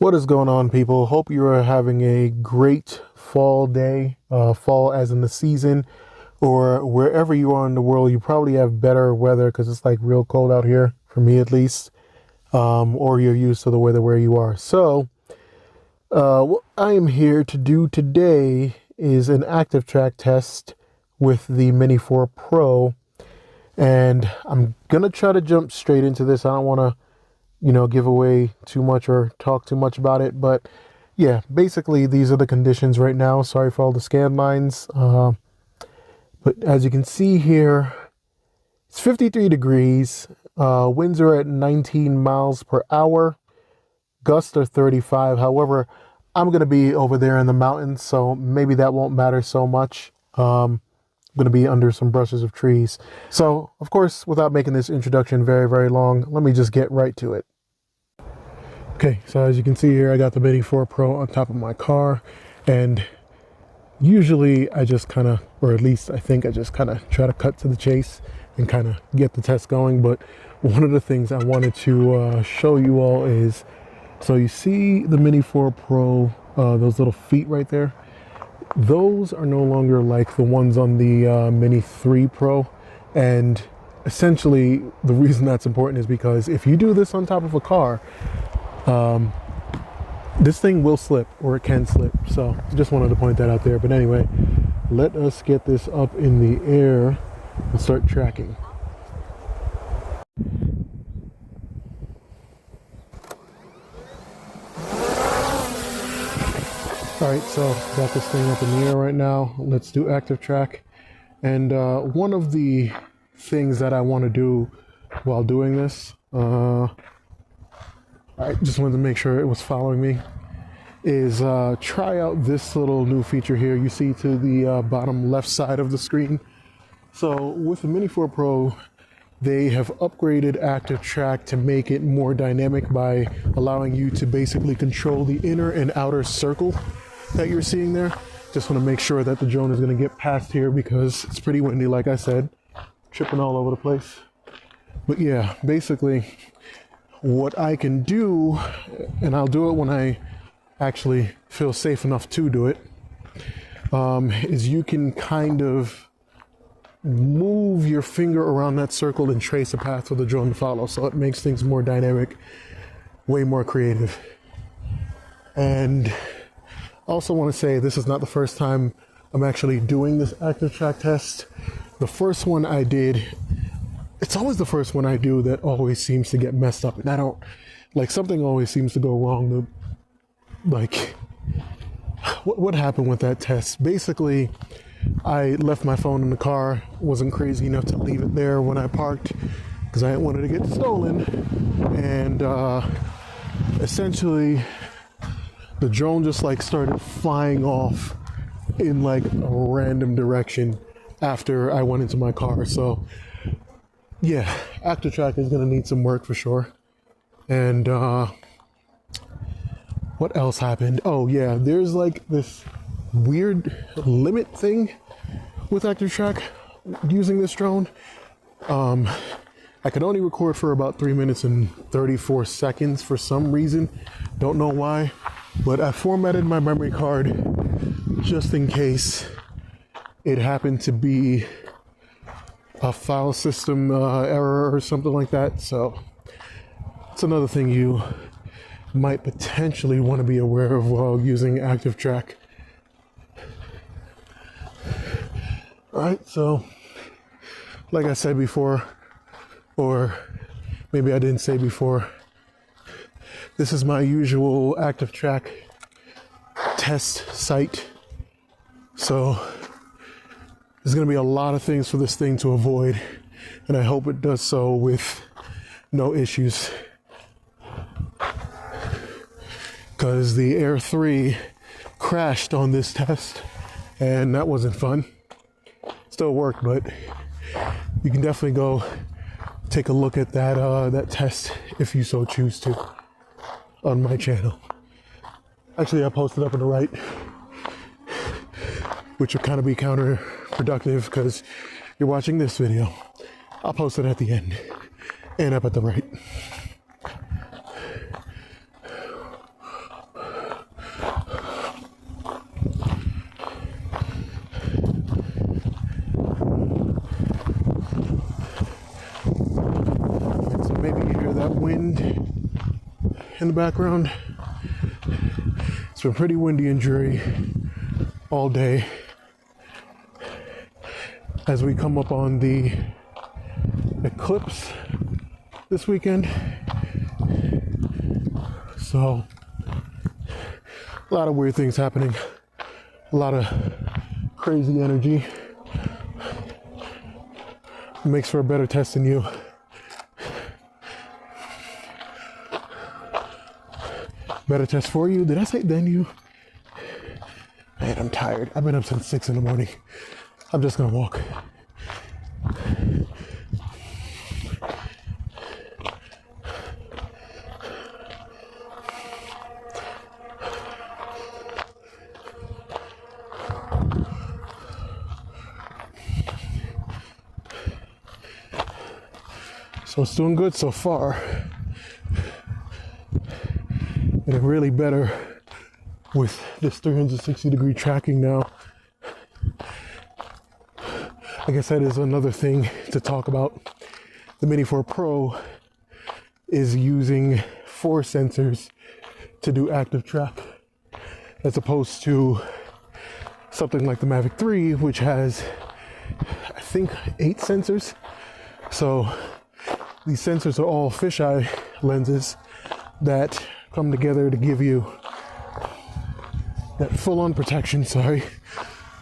What is going on, people? Hope you are having a great fall day, fall as in the season, or wherever you are in the world. You probably have better weather because it's like real cold out here, for me at least, or you're used to the weather where you are. So, what I am here to do today is an ActiveTrack test with the Mini 4 Pro, and I'm gonna try to jump straight into this. I don't want to give away too much or talk too much about it. But yeah, basically these are the conditions right now. Sorry for all the scan lines. But as you can see here, it's 53 degrees. Winds are at 19 miles per hour. Gusts are 35. However, I'm going to be over there in the mountains, so maybe that won't matter so much. I'm going to be under some brushes of trees. So, of course, without making this introduction very, very long, let me just get right to it. Okay, so as you can see here, I got the Mini 4 Pro on top of my car, and usually I just kind of, or at least I think I just kind of try to cut to the chase and kind of get the test going. But one of the things I wanted to show you all is, so you see the Mini 4 Pro, those little feet right there, those are no longer like the ones on the Mini 3 Pro. And essentially the reason that's important is because if you do this on top of a car, this thing will slip, or it can slip. So just wanted to point that out there. But anyway, let us get this up in the air and start tracking. All right, so got this thing up in the air right now. Let's do ActiveTrack. And one of the things that I want to do while doing this, I just wanted to make sure it was following me, is try out this little new feature here you see to the bottom left side of the screen. So with the Mini 4 Pro, they have upgraded ActiveTrack to make it more dynamic by allowing you to basically control the inner and outer circle that you're seeing there. Just want to make sure that the drone is going to get past here because it's pretty windy, like I said, tripping all over the place. But yeah, basically what I can do, and I'll do it when I actually feel safe enough to do it, is you can kind of move your finger around that circle and trace a path for the drone to follow. So it makes things more dynamic, way more creative. And I also want to say this is not the first time I'm actually doing this ActiveTrack test. The first one I did, it's always the first one I do that always seems to get messed up. And I don't, like, something always seems to go wrong. Like, what happened with that test? Basically, I left my phone in the car, wasn't crazy enough to leave it there when I parked because I didn't want it to get stolen. And essentially, the drone just like started flying off in like a random direction after I went into my car. So yeah, ActiveTrack is going to need some work for sure. And what else happened? Oh yeah, there's like this weird limit thing with ActiveTrack using this drone. I could only record for about 3 minutes and 34 seconds for some reason. Don't know why, but I formatted my memory card just in case it happened to be a file system error or something like that. So it's another thing you might potentially want to be aware of while using ActiveTrack. All right, so like I said before, or maybe I didn't say before, this is my usual ActiveTrack test site. So there's going to be a lot of things for this thing to avoid, and I hope it does so with no issues. Because the Air 3 crashed on this test, and that wasn't fun. Still worked, but you can definitely go take a look at that test if you so choose to on my channel. Actually, I posted up on the right, which would kind of be counterproductive because you're watching this video. I'll post it at the end and up at the right. in the background. It's been pretty windy and dreary all day as we come up on the eclipse this weekend. So a lot of weird things happening, a lot of crazy energy. Makes for a better test than you. Better test for you. Did I say than you? Man, I'm tired. I've been up since 6 in the morning. I'm just gonna walk. So it's doing good so far. Getting really better with this 360-degree tracking now. I guess that is another thing to talk about. The Mini 4 Pro is using 4 sensors to do ActiveTrack, as opposed to something like the Mavic 3, which has, I think, 8 sensors. So these sensors are all fisheye lenses that come together to give you that full-on protection. Sorry,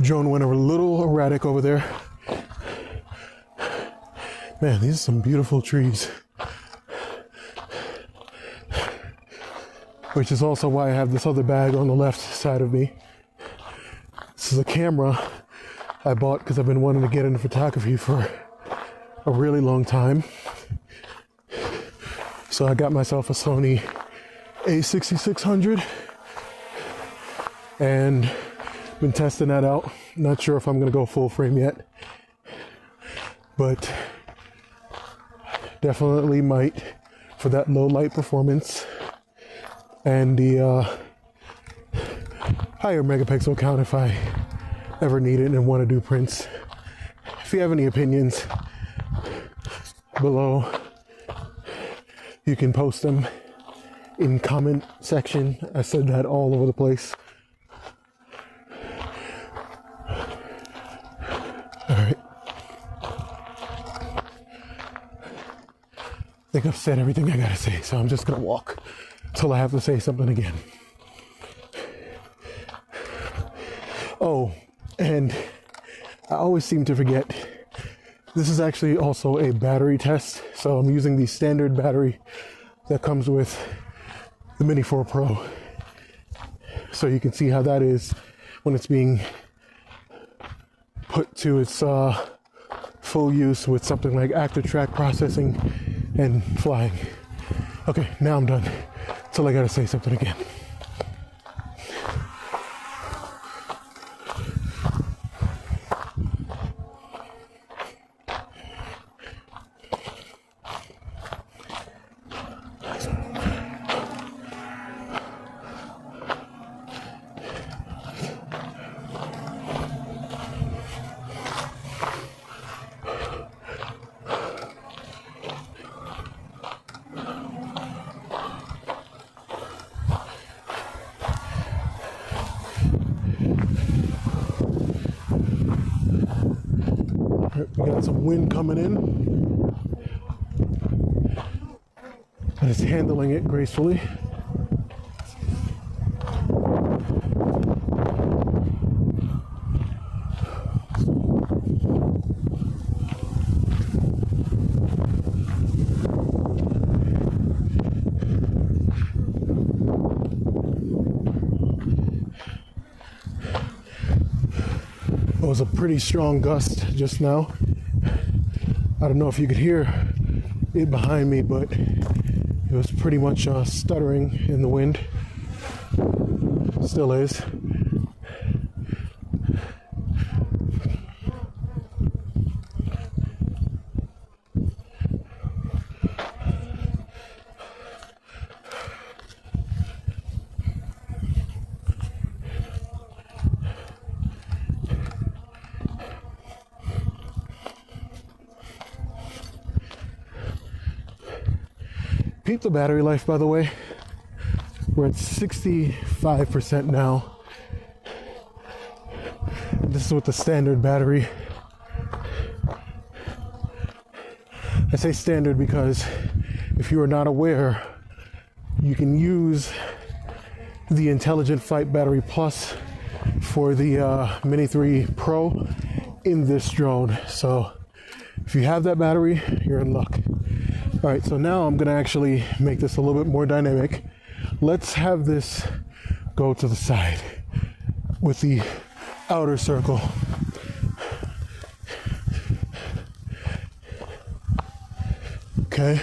drone went a little erratic over there. Man, these are some beautiful trees. Which is also why I have this other bag on the left side of me. This is a camera I bought because I've been wanting to get into photography for a really long time. So I got myself a Sony a6600 and been testing that out. Not sure if I'm gonna go full frame yet, but definitely might for that low light performance and the higher megapixel count if I ever need it and want to do prints. If you have any opinions below, you can post them in comment section. I said that all over the place. All right. I think I've said everything I gotta say, so I'm just gonna walk till I have to say something again. Oh, and I always seem to forget, this is actually also a battery test. So I'm using the standard battery that comes with the Mini 4 Pro. So you can see how that is when it's being put to its full use with something like ActiveTrack processing and flying. Okay, now I'm done. Till I gotta say something again. We got some wind coming in, but it's handling it gracefully. It was a pretty strong gust just now. I don't know if you could hear it behind me, but it was pretty much stuttering in the wind. Still is. Peep the battery life, by the way. We're at 65% now. This is with the standard battery. I say standard because if you are not aware, you can use the Intelligent Flight Battery Plus for the Mini 3 Pro in this drone. So if you have that battery, you're in luck. All right, so now I'm gonna actually make this a little bit more dynamic. Let's have this go to the side with the outer circle. Okay,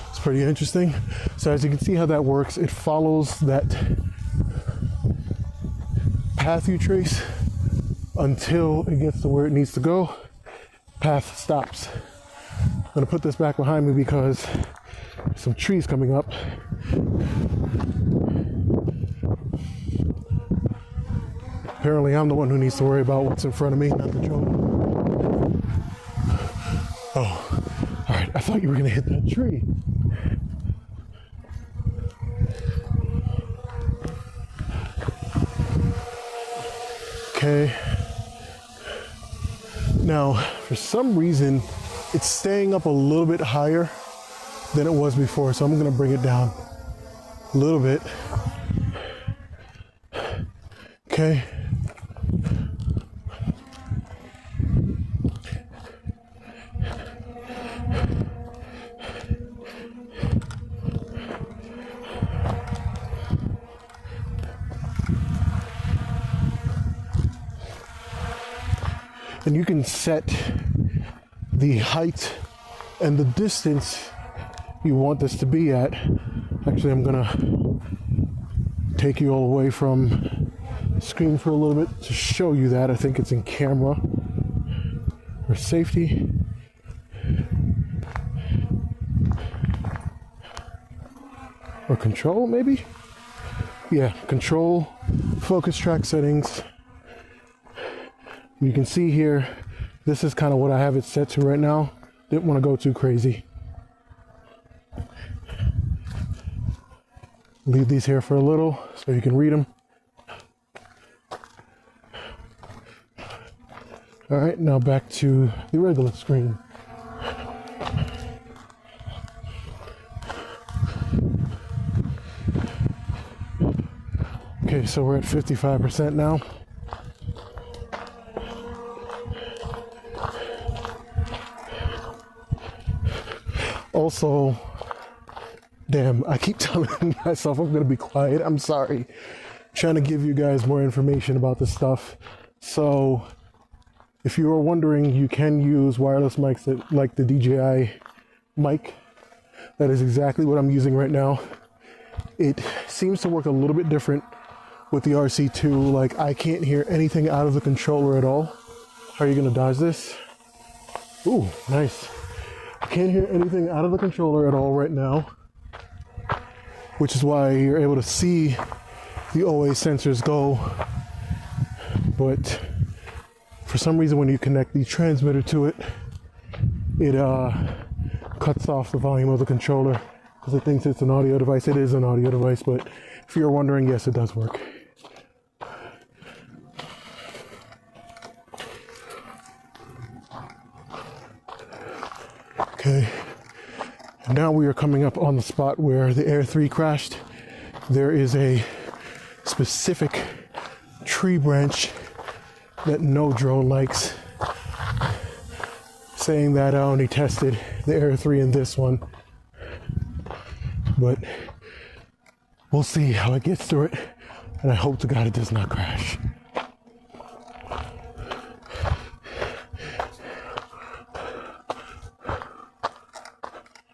it's pretty interesting. So as you can see how that works, it follows that path you trace until it gets to where it needs to go. Path stops. I'm gonna put this back behind me because there's some trees coming up. Apparently I'm the one who needs to worry about what's in front of me, not the drone. Oh, all right, I thought you were gonna hit that tree. Okay. Now, for some reason, it's staying up a little bit higher than it was before, so I'm gonna bring it down a little bit. Okay. And you can set the height and the distance you want this to be at. Actually, I'm gonna take you all away from the screen for a little bit to show you that. I think it's in camera for safety. Or control, maybe? Yeah, control, focus track settings. You can see here, this is kind of what I have it set to right now. Didn't want to go too crazy. Leave these here for a little so you can read them. All right, now back to the regular screen. Okay, so we're at 55% now. Also, damn, I keep telling myself I'm gonna be quiet. I'm sorry. I'm trying to give you guys more information about this stuff. So, if you are wondering, you can use wireless mics like the DJI mic. That is exactly what I'm using right now. It seems to work a little bit different with the RC2. Like, I can't hear anything out of the controller at all. How are you gonna dodge this? Ooh, nice. I can't hear anything out of the controller at all right now, which is why you're able to see the OA sensors go. But for some reason, when you connect the transmitter to it, it cuts off the volume of the controller because it thinks it's an audio device. It is an audio device, but if you're wondering, yes, it does work. Okay, and now we are coming up on the spot where the Air 3 crashed. There is a specific tree branch that no drone likes, saying that I only tested the Air 3 in this one. But we'll see how it gets through it, and I hope to God it does not crash.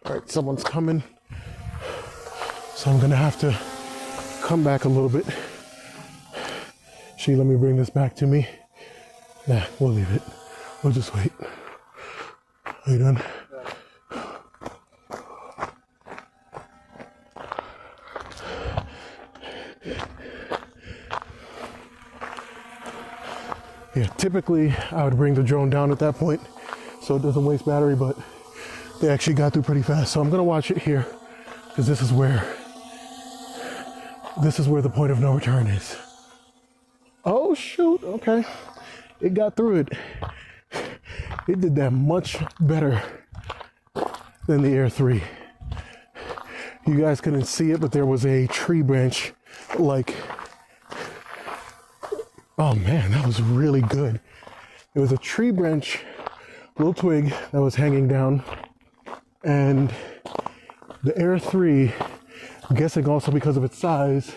All right, someone's coming, so I'm gonna have to come back a little bit. Let me bring this back to me. Nah, we'll leave it. We'll just wait. Are you done? Yeah, typically I would bring the drone down at that point so it doesn't waste battery, but they actually got through pretty fast. So I'm gonna watch it here because this is where this is where the point of no return is. Oh shoot, okay. It got through it. It did that much better than the Air 3. You guys couldn't see it, but there was a tree branch, like, oh man, that was really good. It was a tree branch, little twig that was hanging down, and the Air 3, I'm guessing also because of its size,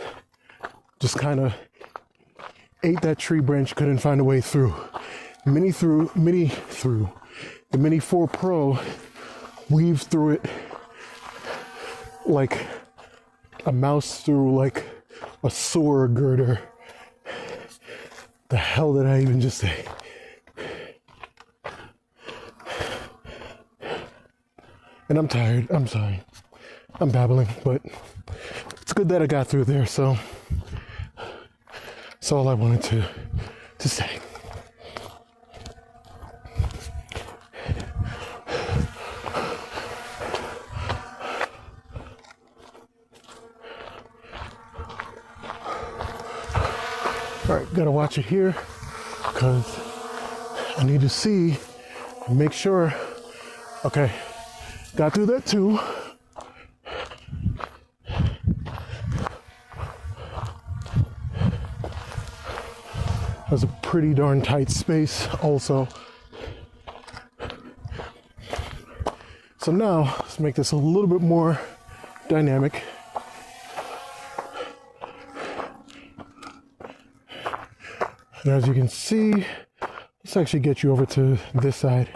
just kind of ate that tree branch, couldn't find a way through. The Mini 4 Pro weaved through it like a mouse through like a sewer girder. The hell did I even just say? And I'm tired, I'm sorry. I'm babbling, but it's good that I got through there, so that's all I wanted to say. All right, gotta watch it here because I need to see and make sure. Okay, got through that too. That was a pretty darn tight space also. So now let's make this a little bit more dynamic. And as you can see, let's actually get you over to this side.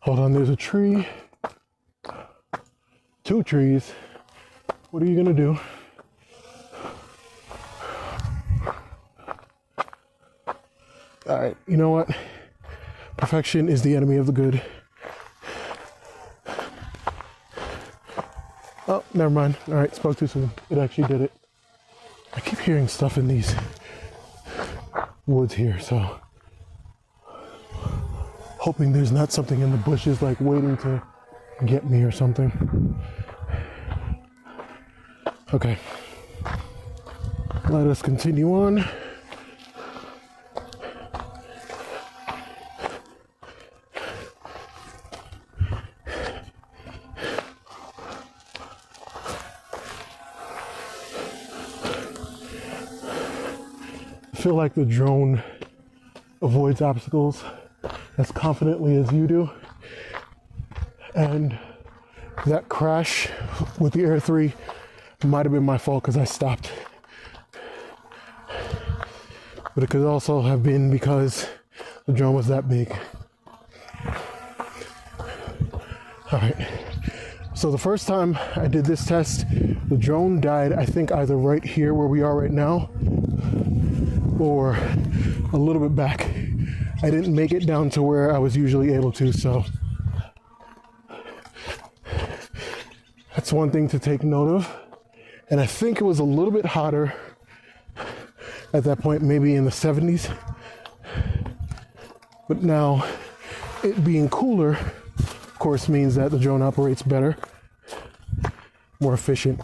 Hold on, there's a tree. 2 trees. What are you gonna do? All right, you know what? Perfection is the enemy of the good. Oh, never mind. All right, spoke too soon. It actually did it. I keep hearing stuff in these woods here, so hoping there's not something in the bushes like waiting to get me or something. Okay, let us continue on. I feel like the drone avoids obstacles as confidently as you do. And that crash with the Air 3 might have been my fault because I stopped. But it could also have been because the drone was that big. All right. So the first time I did this test, the drone died, I think either right here where we are right now, or a little bit back. I didn't make it down to where I was usually able to, so that's one thing to take note of. And I think it was a little bit hotter at that point, maybe in the 70s. But now, it being cooler, of course, means that the drone operates better, more efficient.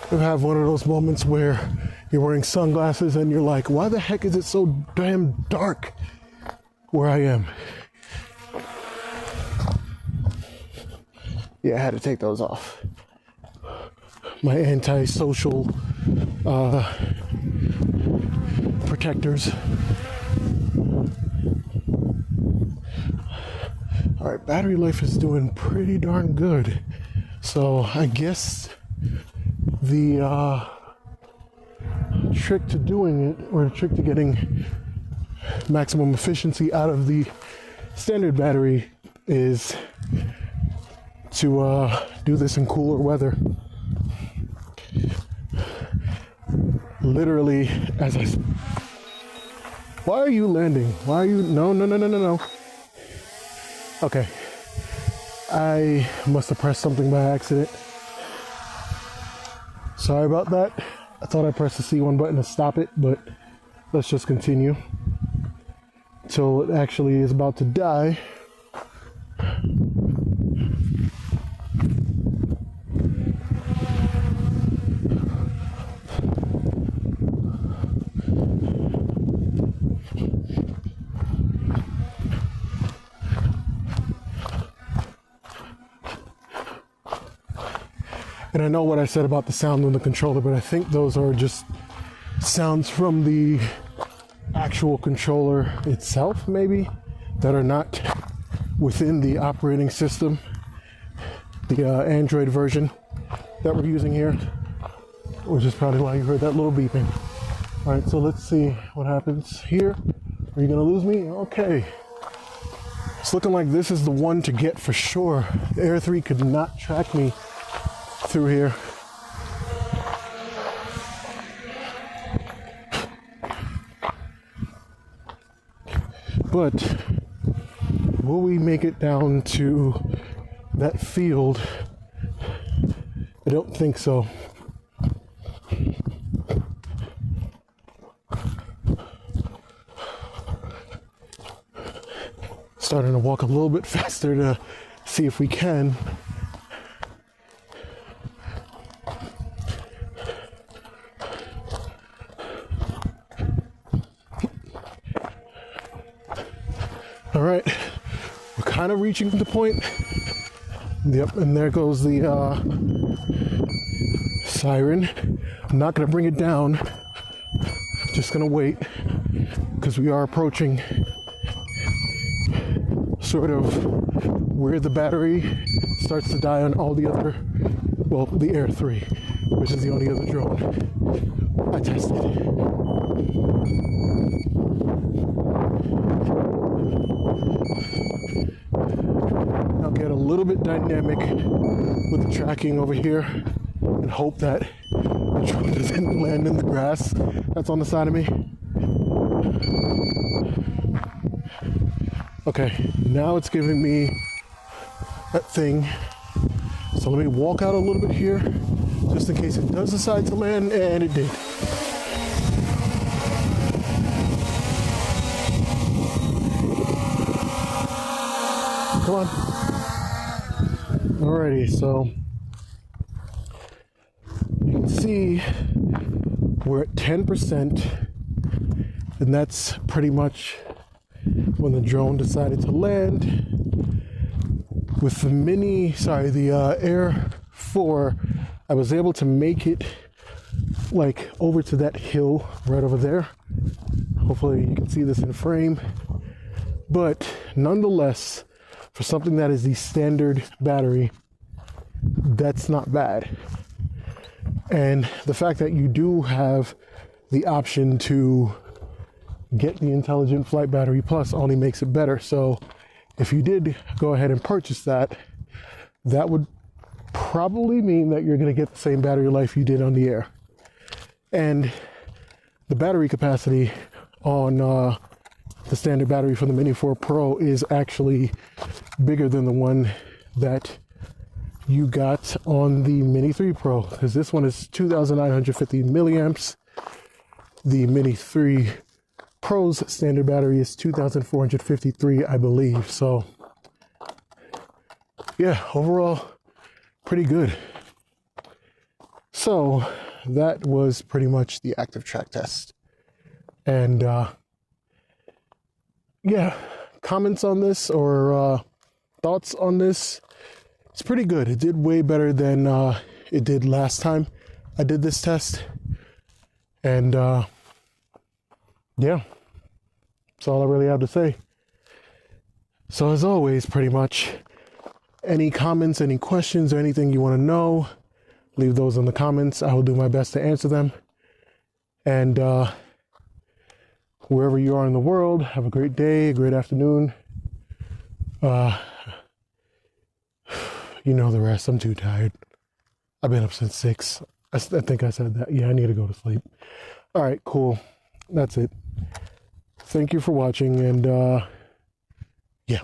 You have one of those moments where you're wearing sunglasses and you're like, why the heck is it so damn dark where I am? Yeah, I had to take those off. My anti-social protectors. All right, battery life is doing pretty darn good. So I guess the trick to doing it, or the trick to getting maximum efficiency out of the standard battery is to do this in cooler weather. Literally, why are you landing? Why are you, no. Okay, I must have pressed something by accident. Sorry about that. I thought I pressed the C1 button to stop it, but let's just continue till it actually is about to die. And I know what I said about the sound on the controller, but I think those are just sounds from the actual controller itself, maybe, that are not within the operating system, the Android version that we're using here, which is probably why you heard that little beeping. All right, so let's see what happens here. Are you gonna lose me? Okay. It's looking like this is the one to get for sure. The Air 3 could not track me through here. But will we make it down to that field? I don't think so. Starting to walk a little bit faster to see if we can. All right, we're kind of reaching the point. Yep, and there goes the siren. I'm not gonna bring it down, just gonna wait, because we are approaching sort of where the battery starts to die on all the other, well, the Air 3, which is the only other drone I tested. I'll get a little bit dynamic with the tracking over here and hope that the drone doesn't land in the grass that's on the side of me. Okay, now it's giving me that thing. So let me walk out a little bit here, just in case it does decide to land, and it did. Come on. Alrighty, so you can see we're at 10%, and that's pretty much when the drone decided to land. With the the Air 4, I was able to make it like over to that hill right over there. Hopefully you can see this in frame. But nonetheless, for something that is the standard battery, that's not bad. And the fact that you do have the option to get the Intelligent Flight Battery Plus only makes it better. So if you did go ahead and purchase that, that would probably mean that you're going to get the same battery life you did on the Air. And the battery capacity on the standard battery for the Mini 4 Pro is actually bigger than the one that you got on the Mini 3 Pro, because this one is 2,950 milliamps. The Mini 3 Pro's standard battery is 2,453, I believe. So yeah, overall pretty good. So that was pretty much the ActiveTrack test. And yeah, comments on this or thoughts on this? It's pretty good. It did way better than it did last time I did this test. And yeah, that's all I really have to say. So as always, pretty much, any comments, any questions, or anything you want to know, leave those in the comments. I will do my best to answer them. And wherever you are in the world, have a great day, a great afternoon, You know the rest. I'm too tired. I've been up since 6. I think I said that. Yeah, I need to go to sleep. All right, cool. That's it. Thank you for watching, and yeah.